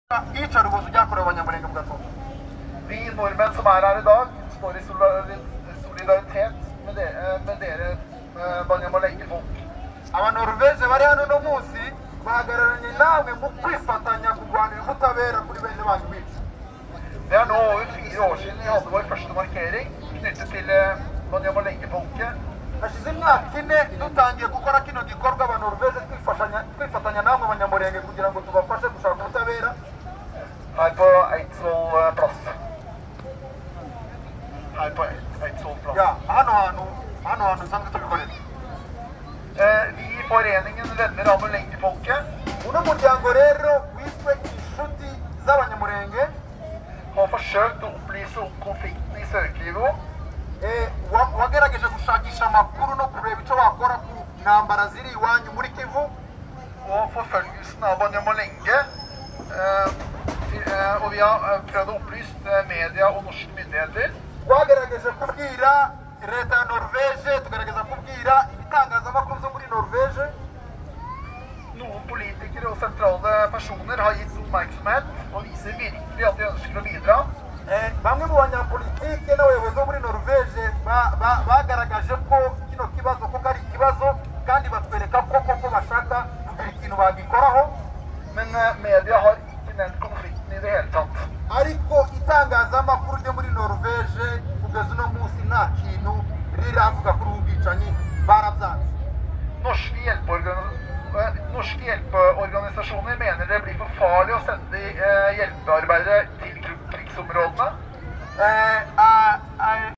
iyicarubozo ryakorewe abanyamurenge mu Gatumba. Vi nordmenn som her I dag, står I solidaritet med dere banyamulenge-folk. Abanorvege bari hano no munsi bahagararanye namwe mu kwifatanya kurwanira ubutabera kuri bene banyu bicu. Det nå over 4 år siden vi hadde vår første markering knyttet til banyamulenge-folket. Hashize imyaka 4 dutangiye gukora kino gikorwa abanorvege kwifatanya namwe abanyamurenge kugira ngo tubafashe gushaka ubutabera her på Eidsvoll plass. Her på Eidsvoll plass. Ja, hano hantu nsanzwe tubikorera. Vi I foreningen Venner av Mulenge-folket uno muryango rero wiswe inshuti z'abanyamurenge har forsøkt å opplyse om konflikten I Sør-Kivu. Wagerageje gushakisha amakuru no kureba icyo wakora ku ntambara ziri iwanyu muri Kivu Og forfølgelsen av Banyamulenge. Og vi har prøvd å opplyse media og norske myndigheter. Wagerageje kubwira leta ya Norvege, tugerageza kubwira ibitangazamakuru zo muri Norvege. Noen politikere og sentrale personer har gitt oppmerksomhet og viser virkelig at de ønsker å bidra. Bamwe mu banyapolitike n'abayobozi bo muri Norvege bagaragaje ko kino kibazo ko ari ikibazo kandi batwereka ko bashaka kugira ikintu bagikoraho. Men media har ikke nevnt konflikten I det hele tatt. Ariko itangazamakuru ryo muri Norvege kugeza uno munsi nta kintu riravuga kuri ubwicanyi barabyanze. Norske hjelpeorganisasjoner mener det blir for farlig å sende hjelpearbeidere til krigsområdene.